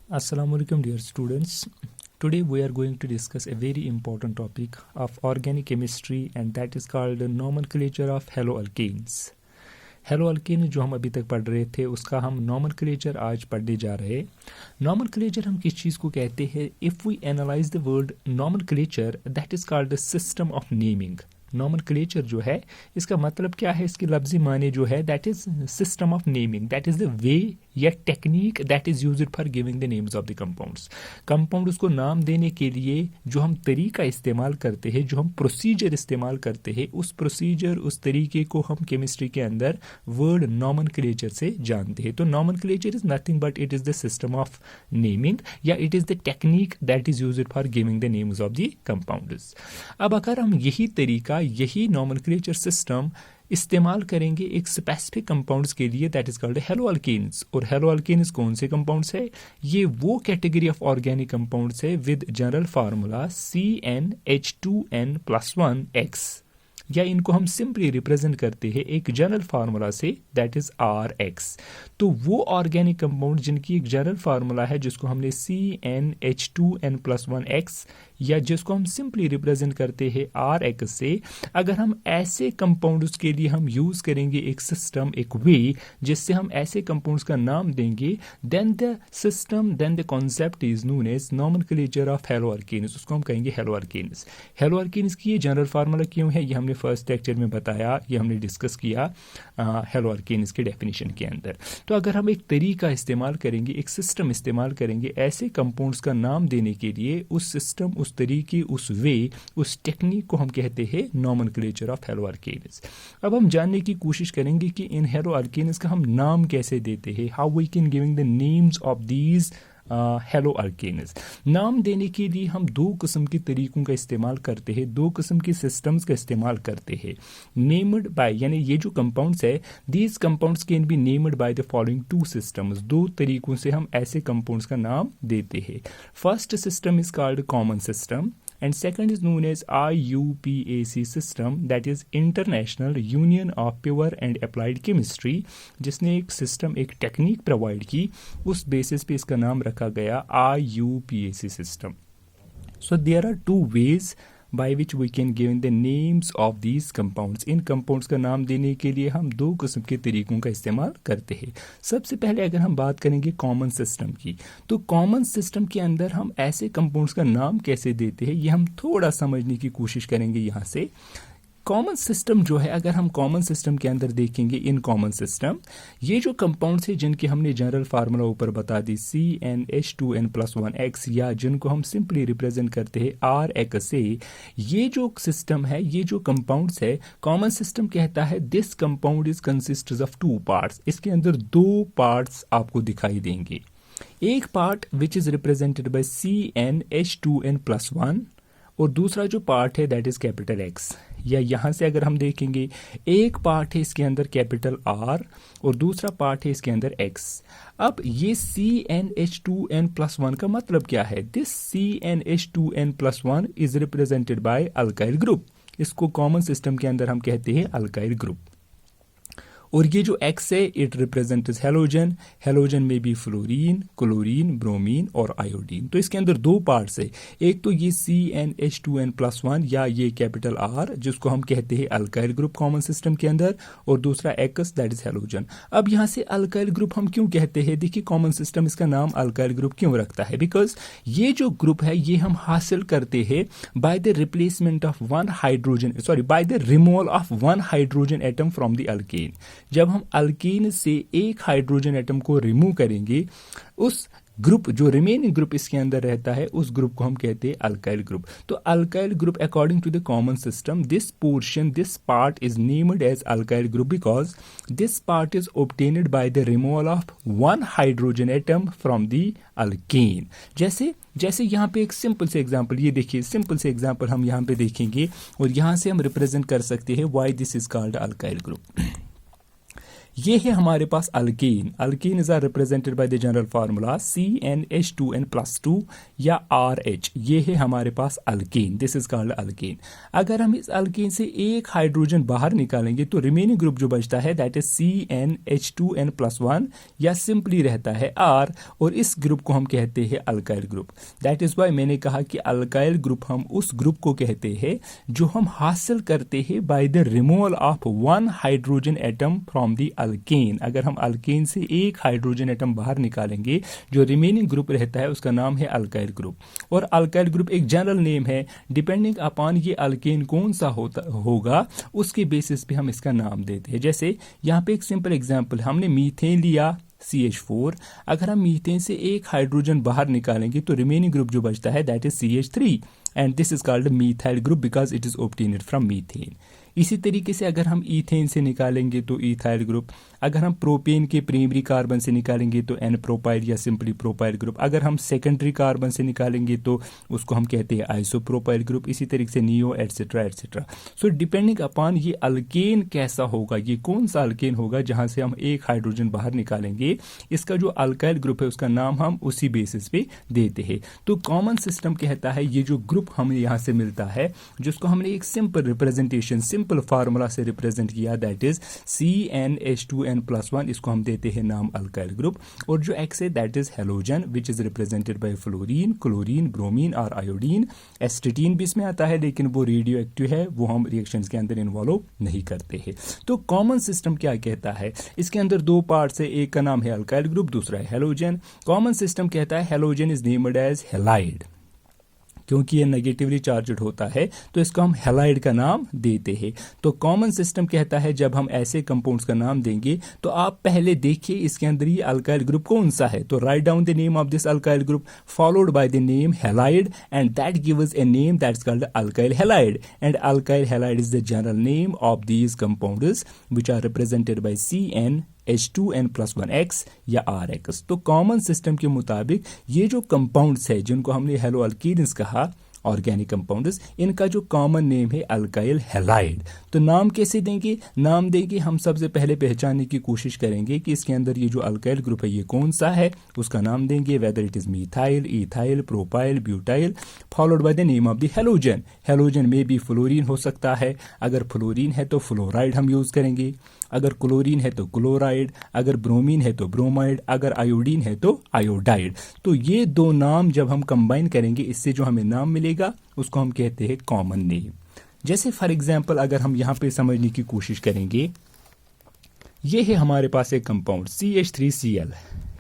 Assalamualaikum dear students. Today we are going to discuss a very important topic of organic chemistry and that is called the nomenclature of haloalkanes. हेलोअल्केन जो हम अभी तक पढ़ रहे थे उसका हम नॉमनक्लेचर आज पढ़ने जा रहे हैं. नॉमनक्लेचर हम किस चीज़ को कहते हैं? If we analyse the word nomenclature that is called the system of naming. Nomenclature जो है इसका मतलब क्या है, इसके लफ्ज़ी माने जो है that is system of naming, that is the way या technique that is used for giving the names of the compounds. Compounds को नाम देने के लिए जो हम तरीका इस्तेमाल करते हैं, जो हम प्रोसीजर इस्तेमाल करते हैं, उस प्रोसीजर उस तरीके को हम केमिस्ट्री के अंदर वर्ड नॉमनक्लेचर से जानते हैं. तो nomenclature is nothing but it is the system of naming या it is the technique that is used for giving the names of the compounds. अब अगर हम यही तरीका यही नॉमनक्लेचर सिस्टम इस्तेमाल करेंगे एक स्पेसिफिक कंपाउंड्स के लिए दैट इज कॉल्ड हेलोअल्केन्स. और हेलोअल्केन्स कौन से कंपाउंड्स है? ये वो कैटेगरी ऑफ ऑर्गेनिक कंपाउंड्स है विद जनरल फार्मूला CnH2n+1x या इनको हम सिंपली रिप्रेजेंट करते हैं एक general formula say that is Rx. तो वो ऑर्गेनिक कंपाउंड जिनकी एक जनरल फार्मूला है जिसको हमने CnH2n+1x या जिसको हम सिंपली रिप्रेजेंट करते हैं Rx से, अगर हम ऐसे कंपाउंड्स के लिए हम यूज़ करेंगे एक सिस्टम, एक वे जिससे हम ऐसे कंपाउंड्स का नाम देंगे, then the system, then the concept is known as nomenclature of haloalkanes. उसको हम कहेंगे हेलोअल्केन्स. हेलोअल्केन्स की ये जनरल फार्मूला क्यों है ये हमने फर्स्ट लेक्चर में बताया, ये हमने डिस्कस किया हेलोअल्केन्स के डेफिनेशन के अंदर. तो अगर हम एक तरीका इस्तेमाल करेंगे, एक सिस्टम इस्तेमाल करेंगे ऐसे कंपाउंड्स का नाम देने के लिए, उस सिस्टम, उस तरीके, उस वे, उस टेक्निक को हम कहते हैं नॉमनक्लेचर ऑफ हेलोअल्केन्स. अब हम जानने की कोशिश करेंगे कि इन हेलोअल्केन्स का हम नाम कैसे देते हैं, how we can giving the names of these haloalkanes. नाम देने के लिए हम दो किस्म के तरीकों का इस्तेमाल करते हैं, दो किस्म के सिस्टम्स का इस्तेमाल करते हैं. नेम्ड बाय यानी ये जो कंपाउंड्स है, these compounds can be named by the following two systems. दो तरीकों से हम ऐसे कंपाउंड्स का नाम देते हैं. First system is called common system and second is known as IUPAC system, that is International Union of Pure and Applied Chemistry, जिसने एक सिस्टम, एक टेक्निक प्रोवाइड की, उस बेसिस पे इसका नाम रखा गया IUPAC system. So there are two ways by which we can give the names of these compounds. In compounds का नाम देने के लिए हम दो किस्म के तरीकों का इस्तेमाल करते हैं. सबसे पहले अगर हम बात करेंगे कॉमन सिस्टम की, तो कॉमन सिस्टम के अंदर हम ऐसे कंपाउंड्स का नाम कैसे देते हैं ये हम थोड़ा समझने की कोशिश करेंगे. यहाँ से कॉमन सिस्टम जो है, अगर हम कॉमन सिस्टम के अंदर देखेंगे, इन कॉमन सिस्टम ये जो कंपाउंड्स है जिनके हमने जनरल फार्मूला ऊपर बता दी CnH2n+1x या जिनको हम सिंपली रिप्रेजेंट करते हैं Rx से, ये जो सिस्टम है, ये जो कंपाउंड्स है, कॉमन सिस्टम कहता है this compound is consists of two parts. इसके अंदर दो पार्ट्स आपको दिखाई देंगे. एक part which is represented by CnH2n+1 और दूसरा जो पार्ट है दैट इज कैपिटल X. या यहाँ से अगर हम देखेंगे, एक पार्ट है इसके अंदर कैपिटल R और दूसरा पार्ट है इसके अंदर X. अब ये CnH2n+1 का मतलब क्या है? This CnH2n+1 is represented by alkyl group. इसको कॉमन सिस्टम के अंदर हम कहते हैं अल्काइल ग्रुप. और ये जो X है इट रिप्रेजेंट्स हेलोजन. हेलोजन में भी फ्लोरीन, क्लोरीन, ब्रोमीन और आयोडीन. तो इसके अंदर दो पार्ट्स है, एक तो ये CnH2n+1 या ये कैपिटल R जिसको हम कहते हैं अल्काइल ग्रुप कॉमन सिस्टम के अंदर, और दूसरा X दैट इज हेलोजन. अब यहाँ से अल्काइल ग्रुप हम क्यों कहते हैं? देखिए कॉमन सिस्टम इसका नाम अल्काइल ग्रुप क्यों रखता है? बिकॉज ये जो ग्रुप है ये हम हासिल करते हैं by the replacement of one hydrogen, sorry bye the removal of one hydrogen atom from the alkane. जब हम अल्केन से एक हाइड्रोजन एटम को रिमूव करेंगे, उस ग्रुप जो रिमेनिंग ग्रुप इसके अंदर रहता है उस ग्रुप को हम कहते हैं अल्काइल ग्रुप. तो alkyl group according to the common system this portion, this part is named as alkyl group because this part is obtained by the removal of one hydrogen atom from the alkane. जैसे यहाँ पे एक simple से example, ये देखिए simple से example हम यहाँ पे देखेंगे और यहाँ से हम रिप्रेजेंट कर सकते हैं why this is called alkyl group. ये है हमारे पास alkane. Alkane is are represented by the general formula CnH2n+2 या RH। ये है हमारे पास alkane, this is called alkane. अगर हम इस अल्केन से एक हाइड्रोजन बाहर निकालेंगे तो रिमेनिंग ग्रुप जो बचता है दैट इज CnH2n+1 या सिंपली रहता है R, और इस ग्रुप को हम कहते हैं alkyl group. That is why मैंने कहा कि अल्काइल ग्रुप हम उस ग्रुप को कहते हैं जो हम हासिल करते हैं bye the removal of one hydrogen atom from the alkane. अगर हम अल्केन से एक हाइड्रोजन एटम बाहर निकालेंगे जो रिमेनिंग ग्रुप रहता है उसका नाम है अल्काइल ग्रुप। और अल्काइल ग्रुप एक जनरल नेम है, डिपेंडिंग अपॉन ये अल्केन कौन सा होगा उसके बेसिस पे हम इसका नाम देते हैं। जैसे यहाँ पे एक सिंपल एग्जांपल, हमने मीथेन लिया CH4, अगर हम मीथेन से एक हाइड्रोजन बाहर निकालेंगे तो रिमेनिंग ग्रुप जो बचता है that is CH3 and this is called methyl group because it is obtained from methane. इसी तरीके से अगर हम ईथेन से निकालेंगे तो ईथाइल ग्रुप, अगर हम प्रोपेन के प्राइमरी कार्बन से निकालेंगे तो एन प्रोपाइल या सिंपली प्रोपाइल ग्रुप, अगर हम सेकेंडरी कार्बन से निकालेंगे तो उसको हम कहते हैं आइसोप्रोपाइल ग्रुप, इसी तरीके से neo etcetera etcetera. So depending upon ये अल्केन कैसा होगा, ये कौन सा अल्केन होगा जहां से हम एक हाइड्रोजन बाहर निकालेंगे, इसका जो अल्काइल ग्रुप है उसका नाम हम उसी बेसिस पे देते हैं। तो कॉमन सिस्टम कहता है ये जो ग्रुप हमें यहाँ से मिलता है जिसको हमने एक सिंपल रिप्रेजेंटेशन सिंपल फार्मूला से रिप्रेजेंट किया दैट इज CnH2n+1, इसको हम देते हैं नाम अल्काइल ग्रुप। और जो X है that is halogen which is represented by fluorine, chlorine, bromine और आयोडीन। एस्टेटीन भी इसमें आता है लेकिन वो रेडियो एक्टिव है, वो हम रिएक्शंस के अंदर इन्वॉल्व नहीं करते हैं। तो कॉमन सिस्टम क्या कहता है, इसके अंदर दो पार्ट्स है, एक का नाम है अल्काइल ग्रुप, दूसरा है हेलोजन। कॉमन सिस्टम कहता है halogen is named as halide, क्योंकि ये नेगेटिवली चार्जड होता है तो इसको हम हेलाइड का नाम देते हैं। तो कॉमन सिस्टम कहता है जब हम ऐसे कंपाउंड्स का नाम देंगे तो आप पहले देखिए इसके अंदर ये अल्काइल ग्रुप कौन सा है, तो write down the name of this alkyl group followed by the name halide and that gives a name that's called alkyl halide and alkyl halide is the general name of these compounds which are represented by CnH2n+1X या RX। तो common system के मुताबिक ये जो compounds है जिनको हमने hello alkenes कहा, ऑर्गेनिक कंपाउंड्स, इनका जो कॉमन नेम है अल्काइल हेलाइड। तो नाम कैसे देंगे, नाम देंगे हम सबसे पहले पहचानने की कोशिश करेंगे कि इसके अंदर ये जो अल्काइल ग्रुप है ये कौन सा है, उसका नाम देंगे whether it is methyl, ethyl, propyl, butyl, followed by the name of the halogen. Halogen में भी फ्लोरीन हो सकता है, अगर फ्लोरीन है तो फ्लोराइड हम यूज करेंगे, अगर क्लोरीन है तो क्लोराइड, अगर ब्रोमीन है तो ब्रोमाइड, अगर आयोडीन है तो आयोडाइड। तो ये दो नाम जब हम कंबाइन करेंगे इससे जो हमें नाम मिलेगा उसको हम कहते हैं कॉमन नेम। जैसे फॉर एग्जांपल अगर हम यहाँ पे समझने की कोशिश करेंगे, ये है हमारे पास एक कंपाउंड CH3Cl,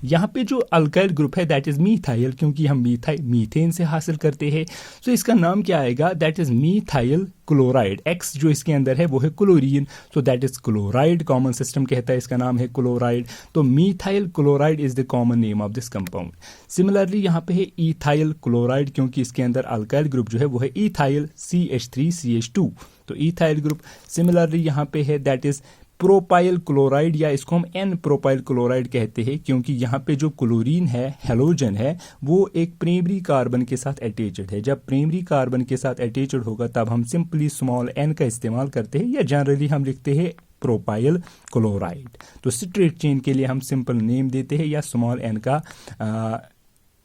यहाँ पे जो अल्काइल ग्रुप है दैट इज मीथाइल, क्योंकि हम मीथेन से हासिल करते हैं, तो इसका नाम क्या आएगा, that is methyl chloride. X जो इसके अंदर है वो है chlorine, so that is chloride. Common system कहता है इसका नाम है क्लोराइड, तो methyl chloride is the common name of this compound. Similarly यहाँ पे है इथाइल क्लोराइड, क्योंकि इसके अंदर अल्काइल ग्रुप जो है वो है इथाइल CH3CH2, तो इथाइल ग्रुप। सिमिलरली यहाँ पे है दैट इज प्रोपाइल क्लोराइड, या इसको हम एन प्रोपाइल क्लोराइड कहते हैं, क्योंकि यहाँ पे जो क्लोरीन है हेलोजन है वो एक प्राइमरी कार्बन के साथ अटैच्ड है। जब प्राइमरी कार्बन के साथ अटैच्ड होगा तब हम सिंपली स्मॉल एन का इस्तेमाल करते हैं, या जनरली हम लिखते हैं प्रोपाइल क्लोराइड। तो स्ट्रेट चेन के लिए हम सिंपल नेम देते हैं या स्मॉल एन का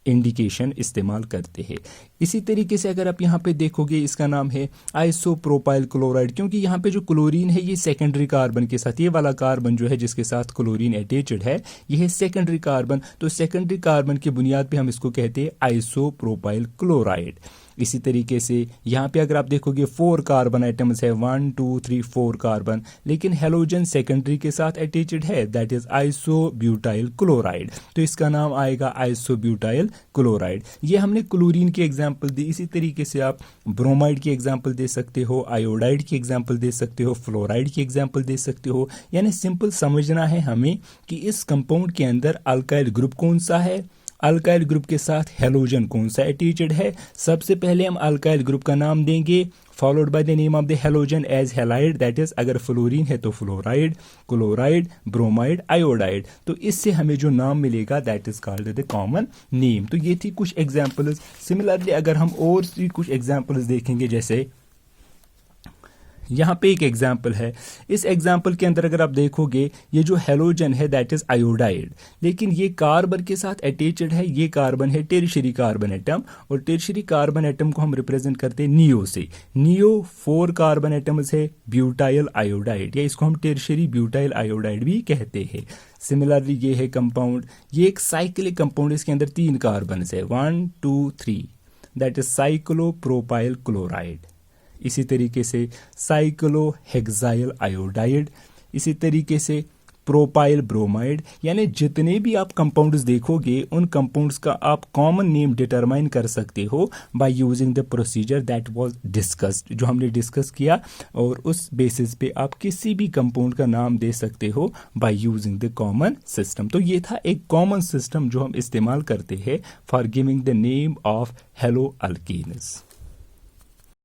इंडिकेशन इस्तेमाल करते हैं। इसी तरीके से अगर आप यहाँ पे देखोगे इसका नाम है आइसोप्रोपाइल क्लोराइड, क्योंकि यहाँ पे जो क्लोरीन है ये सेकेंडरी कार्बन के साथ, ये वाला कार्बन जो है जिसके साथ क्लोरीन अटैच्ड है ये है सेकेंडरी कार्बन, तो सेकेंडरी कार्बन की बुनियाद पे हम इसको कहते हैं आइसोप्रोपाइल क्लोराइड। इसी तरीके से यहाँ पे अगर आप देखोगे 4 कार्बन आइटम्स है, 1 2 3 4 कार्बन, लेकिन हेलोजन सेकेंडरी के साथ अटैच्ड है दैट इज आइसोब्यूटाइल क्लोराइड, तो इसका नाम आएगा आइसोब्यूटाइल क्लोराइड। ये हमने क्लोरीन की एग्जांपल दी। इसी तरीके से आप ब्रोमाइड की एग्जांपल दे सकते हो, आयोडाइड की एग्जांपल दे सकते हो, फ्लोराइड की एग्जांपल दे सकते हो। यानी सिंपल समझना है हमें कि इस कंपाउंड के अंदर अल्काइल ग्रुप कौन सा है, अल्काइल ग्रुप के साथ हेलोजन कौन सा अटैच्ड है। सबसे पहले हम अल्काइल ग्रुप का नाम देंगे followed by the name of the halogen as halide, that is अगर फ्लोरीन है तो फ्लोराइड, क्लोराइड, ब्रोमाइड, आयोडाइड। तो इससे हमें जो नाम मिलेगा that is called the common name. तो ये थी कुछ एग्जांपल्स। सिमिलरली अगर हम और भी कुछ एग्जांपल्स देखेंगे, जैसे यहाँ पे एक एग्जाम्पल है। इस एग्जाम्पल के अंदर अगर आप देखोगे ये जो हेलोजन है दैट इज आयोडाइड, लेकिन ये कार्बन के साथ अटैच्ड है। ये कार्बन है टेरशरी कार्बन एटम, और टेरशरी कार्बन एटम को हम रिप्रेजेंट करते हैं नियो से। नियो 4 कार्बन एटम्स है ब्यूटाइल आयोडाइड, या इसको हम टेरशरी ब्यूटाइल आयोडाइड भी कहते हैं। सिमिलरली ये है कंपाउंड, ये एक साइक्लिक कंपाउंड, इसके अंदर 3 कार्बन है 1 2 3, दैट इज साइक्लोप्रोपाइल क्लोराइड। इसी तरीके से साइक्लोहेक्साइल आयोडाइड, इसी तरीके से प्रोपाइल ब्रोमाइड। यानी जितने भी आप कंपाउंड्स देखोगे उन कंपाउंड्स का आप कॉमन नेम डिटरमाइन कर सकते हो by using the procedure that was discussed, जो हमने डिस्कस किया, और उस बेसिस पे आप किसी भी कंपाउंड का नाम दे सकते हो by using the common system. तो ये था एक कॉमन सिस्टम जो हम इस्तेमाल करते हैं for giving the name of hello alkenes.